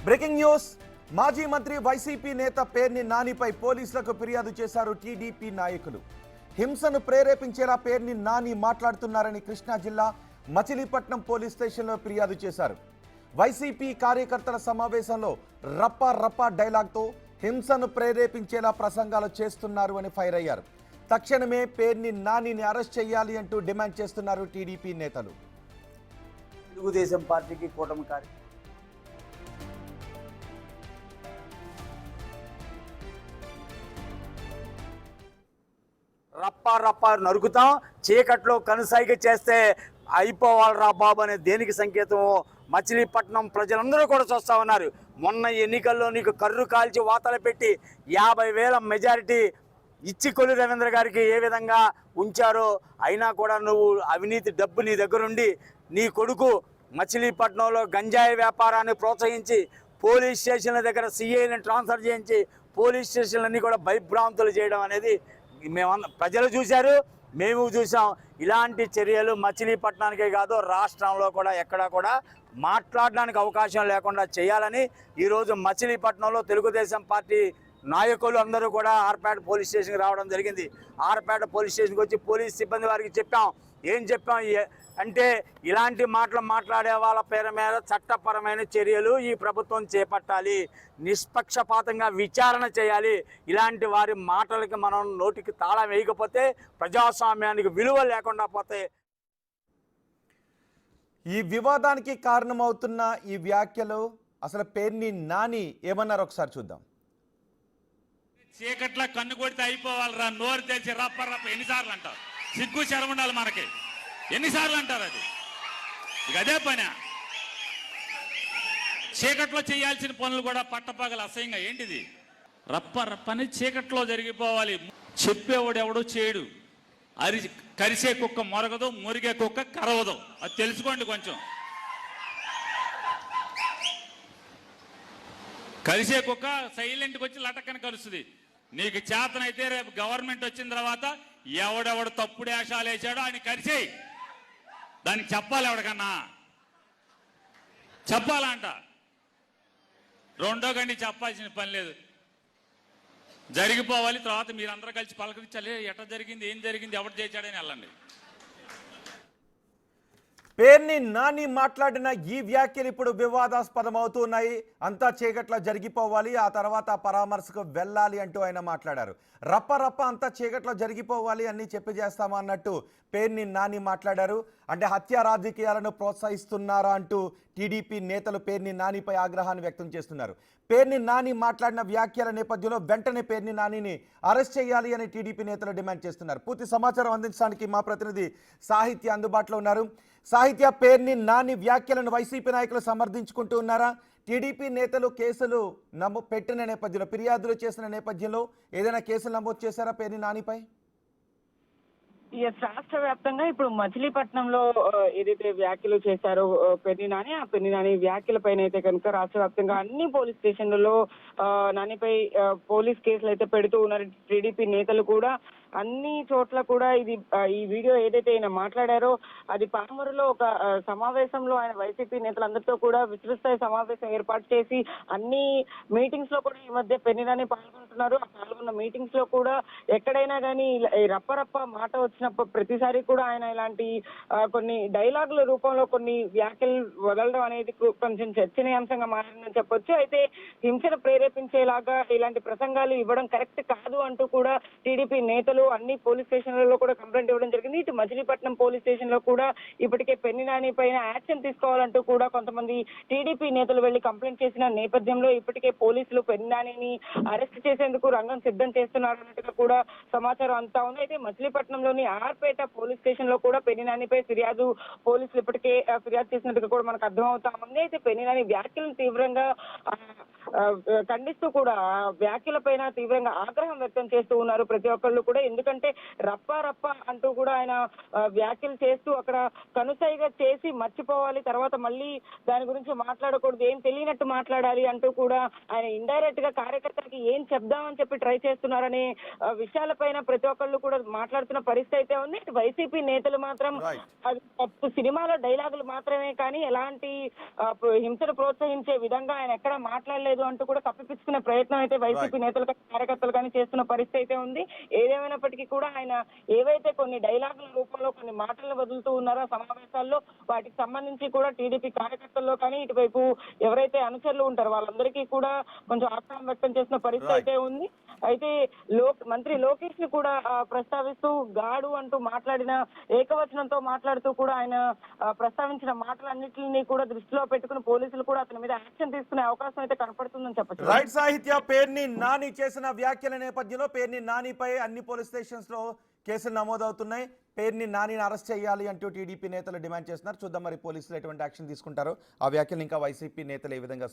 Breaking news. మాజీ మంత్రి YCP నేత పేర్ని నానిపై పోలీసులకు ఫిర్యాదు చేశారు టీడీపీ నాయకులు. హింసను ప్రేరేపించేలా పేర్ని నాని మాట్లాడుతున్నారని కృష్ణా జిల్లా మచిలీపట్నం పోలీస్ స్టేషన్లో ఫిర్యాదు చేశారు. వైసీపీ కార్యకర్తల సమావేశంలో రప్ప రప్ప డైలాగ్తో హింసను ప్రేరేపించేలా ప్రసంగాలు చేస్తున్నారు అని ఫైర్ అయ్యారు. తక్షణమే పేర్ని నానిని అరెస్ట్ చేయాలి అంటూ డిమాండ్ చేస్తున్నారు టీడీపీ నేతలు. తెలుగుదేశం పార్టీకి కూటమి రప్ప రప్ప నరుకుతాం, చీకట్లో కనుసైగ చేస్తే అయిపోవాలరా బాబు అనే దేనికి సంకేతం మచిలీపట్నం ప్రజలందరూ కూడా చూస్తూ ఉన్నారు. మొన్న ఎన్నికల్లో నీకు కర్రు కాల్చి వాతలు పెట్టి 50,000 మెజారిటీ ఇచ్చి కొల్లు రవీంద్ర గారికి ఏ విధంగా ఉంచారో, అయినా కూడా నువ్వు అవినీతి డబ్బు నీ దగ్గరుండి నీ కొడుకు మచిలీపట్నంలో గంజాయి వ్యాపారాన్ని ప్రోత్సహించి పోలీస్ స్టేషన్ల దగ్గర సిఐని ట్రాన్స్ఫర్ చేయించి పోలీస్ స్టేషన్లన్నీ కూడా భయభ్రాంతులు చేయడం అనేది ప్రజలు చూశారు, మేము చూసాం. ఇలాంటి చర్యలు మచిలీపట్నానికే కాదు రాష్ట్రంలో కూడా ఎక్కడా కూడా మాట్లాడడానికి అవకాశం లేకుండా చేయాలని ఈరోజు మచిలీపట్నంలో తెలుగుదేశం పార్టీ నాయకులు అందరూ కూడా ఆర్పేట పోలీస్ స్టేషన్కి రావడం జరిగింది. ఆర్పేట పోలీస్ స్టేషన్కి వచ్చి పోలీస్ సిబ్బంది వారికి చెప్పాం. ఏం చెప్పాం అంటే, ఇలాంటి మాటలు మాట్లాడే వాళ్ళ పేరు మీద చట్టపరమైన చర్యలు ఈ ప్రభుత్వం చేపట్టాలి, నిష్పక్షపాతంగా విచారణ చేయాలి. ఇలాంటి వారి మాటలకి మనం నోటికి తాళం వేయకపోతే ప్రజాస్వామ్యానికి విలువ లేకుండా పోతే. ఈ వివాదానికి కారణమవుతున్న ఈ వ్యాఖ్యలు అసలు పేర్ని నాని ఏమన్నారు ఒకసారి చూద్దాం. చీకట్ల కన్ను కొడితే అయిపోవాలరా, నోరు తెరిచి రప్ప రప్ప ఎన్నిసార్లు అంటారు? సిగ్గు శరం ఉండాలి మనకి, ఎన్నిసార్లు అంటారు? అది ఇక అదే పని. చీకట్లో చేయాల్సిన పనులు కూడా పట్టపగలు అసహ్యంగా ఏంటిది? రప్ప రప్పని చీకట్లో జరిగిపోవాలి. చెప్పేవాడు ఎవడో చేయడు. కరిసే కుక్క మొరగదు, మురిగే కుక్క కరవదు. అది తెలుసుకోండి కొంచెం. కలిసే కుక్క సైలెంట్కి వచ్చి లటక్కని కలుస్తుంది. నీకు చేతనైతే రేపు గవర్నమెంట్ వచ్చిన తర్వాత ఎవడెవడు తప్పుడు వేషాలు వేసాడో ఆయన కరిసేయి. దానికి చెప్పాలి, ఎవడికన్నా చెప్పాలంట. రెండో గండి చెప్పాల్సిన పని లేదు, జరిగిపోవాలి. తర్వాత మీరందరూ కలిసి పలకరించాలి, ఎట్లా జరిగింది, ఏం జరిగింది, ఎవడు చేశాడని వెళ్ళండి. పేర్ని నాని మాట్లాడిన ఈ వ్యాఖ్యలు ఇప్పుడు వివాదాస్పదం అవుతున్నాయి. అంతా చీకట్లో జరిగిపోవాలి, ఆ తర్వాత పరామర్శకు వెళ్ళాలి అంటూ ఆయన మాట్లాడారు. రప్ప రప్ప అంతా చీకట్లో జరిగిపోవాలి అన్నీ చెప్పి చేస్తామా అన్నట్టు పేర్ని నాని మాట్లాడారు. అంటే హత్య రాజకీయాలను ప్రోత్సహిస్తున్నారా అంటూ టీడీపీ నేతలు పేర్ని నానిపై ఆగ్రహాన్ని వ్యక్తం చేస్తున్నారు. పేర్ని నాని మాట్లాడిన వ్యాఖ్యల నేపథ్యంలో వెంటనే పేర్ని నానిని అరెస్ట్ చేయాలి అని టీడీపీ నేతలు డిమాండ్ చేస్తున్నారు. పూర్తి సమాచారం అందించడానికి మా ప్రతినిధి సాహిత్య అందుబాటులో ఉన్నారు. సాహిత్య, పేర్ని నాని వ్యాఖ్యలను వైసీపీ నాయకులు సమర్థించుకుంటూ ఉన్నారా? టీడీపీ నేతలు కేసులు పెట్టిన నేపథ్యంలో, ఫిర్యాదులు చేసిన నేపథ్యంలో ఏదైనా కేసులు నమోదు చేశారా పేర్ని నానిపై? రాష్ట్ర వ్యాప్తంగా ఇప్పుడు మచిలీపట్నంలో ఏదైతే వ్యాఖ్యలు చేశారో పెర్ని నాని, ఆ పెర్ని నాని వ్యాఖ్యల పైన అయితే కనుక రాష్ట్ర వ్యాప్తంగా అన్ని పోలీస్ స్టేషన్లలో నానిపై పోలీస్ కేసులు అయితే పెడుతూ ఉన్నారు టీడీపీ నేతలు కూడా. అన్ని చోట్ల కూడా ఈ వీడియో ఏదైతే ఆయన మాట్లాడారో అది పామరులో ఒక సమావేశంలో ఆయన వైసీపీ నేతలందరితో కూడా విస్తృతస్థాయి సమావేశం ఏర్పాటు చేసి అన్ని మీటింగ్స్ లో కూడా ఈ మధ్య పెర్ని నాని పాల్గొంటున్నారు. ఆ పాల్గొన్న మీటింగ్స్ లో కూడా ఎక్కడైనా కానీ రప్పరప్ప మాట వచ్చినప్పుడు ప్రతిసారి కూడా ఆయన ఇలాంటి కొన్ని డైలాగుల రూపంలో కొన్ని వ్యాఖ్యలు వదలడం అనేది కొంచెం చర్చనీయాంశంగా మారిందని చెప్పొచ్చు. అయితే హింసను ప్రేరేపించేలాగా ఇలాంటి ప్రసంగాలు ఇవ్వడం కరెక్ట్ కాదు అంటూ కూడా టీడీపీ నేతలు అన్ని పోలీస్ స్టేషన్లలో కూడా కంప్లైంట్ ఇవ్వడం జరిగింది. ఇటు మచిలీపట్నం పోలీస్ స్టేషన్ లో కూడా ఇప్పటికే పెర్ని నాని పైన యాక్షన్ తీసుకోవాలంటూ కూడా కొంతమంది టీడీపీ నేతలు వెళ్లి కంప్లైంట్ చేసిన నేపథ్యంలో ఇప్పటికే పోలీసులు పెర్ని నానిని అరెస్ట్ చేసేందుకు రంగం సిద్ధం చేస్తున్నారు అన్నట్టుగా కూడా సమాచారం అంతా ఉంది. అయితే మచిలీపట్నంలోని ఆర్పేట పోలీస్ స్టేషన్ లో కూడా పెర్ని నానిపై పోలీసులు ఇప్పటికే ఫిర్యాదు చేసినట్టుగా కూడా మనకు అర్థమవుతా ఉంది. అయితే పెర్ని నాని వ్యాఖ్యలను తీవ్రంగా ఖండిస్తూ కూడా వ్యాఖ్యల పైన తీవ్రంగా ఆగ్రహం వ్యక్తం చేస్తూ ఉన్నారు ప్రతి ఒక్కళ్ళు కూడా. ఎందుకంటే రప్ప రప్ప అంటూ కూడా ఆయన వ్యాఖ్యలు చేస్తూ అక్కడ కనుసైగా చేసి మర్చిపోవాలి, తర్వాత మళ్ళీ దాని గురించి మాట్లాడకూడదు, ఏం తెలియనట్టు మాట్లాడాలి అంటూ కూడా ఆయన ఇండైరెక్ట్ గా కార్యకర్తలకి ఏం చెప్దామని చెప్పి ట్రై చేస్తున్నారనే విషయాలపైన ప్రతి ఒక్కళ్ళు కూడా మాట్లాడుతున్న పరిస్థితి అయితే ఉంది. వైసీపీ నేతలు మాత్రం అది తప్పు, సినిమాలో డైలాగులు మాత్రమే కానీ ఎలాంటి హింసను ప్రోత్సహించే విధంగా ఆయన ఎక్కడ మాట్లాడలేదు అంటూ కూడా కప్పిపుచ్చుకునే ప్రయత్నం అయితే వైసీపీ నేతలు కానీ కార్యకర్తలు కానీ చేస్తున్న పరిస్థితి అయితే ఉంది. ఏదేమైనప్పటికీ కూడా ఆయన ఏవైతే కొన్ని డైలాగుల రూపంలో కొన్ని మాటలను వదులుతూ ఉన్నారో సమావేశాల్లో, వాటికి సంబంధించి కూడా టీడీపీ కార్యకర్తల్లో కానీ ఇటువైపు ఎవరైతే అనుచరులు ఉంటారో వాళ్ళందరికీ కూడా కొంచెం ఆగ్రహం వ్యక్తం చేసిన పరిస్థితి అయితే ఉంది. అయితే మంత్రి లోకేష్ ని కూడా ప్రస్తావిస్తూ గాడు అంటూ మాట్లాడిన ఏకవచనంతో మాట్లాడుతూ కూడా ఆయన ప్రస్తావించిన మాటలన్నింటినీ కూడా దృష్టిలో పెట్టుకుని పోలీసులు కూడా అతని మీద యాక్షన్ తీసుకునే అవకాశం అయితే కనపడుతుందని చెప్పచ్చు. రైట్ సాహిత్య, పేర్ని నాని చేసిన వ్యాఖ్యల నేపథ్యంలో పేర్ని నానిపై అన్ని పోలీస్ స్టేషన్స్ లో కేసులు నమోదవుతున్నాయి. పేర్ని నానిని అరెస్ట్ చేయాలి అంటూ టీడీపీ నేతలు డిమాండ్ చేస్తున్నారు. చూద్దాం మరి పోలీసులు ఎటువంటి యాక్షన్ తీసుకుంటారో. ఆ వ్యాఖ్యలు ఇంకా వైసీపీ నేతలు ఏ విధంగా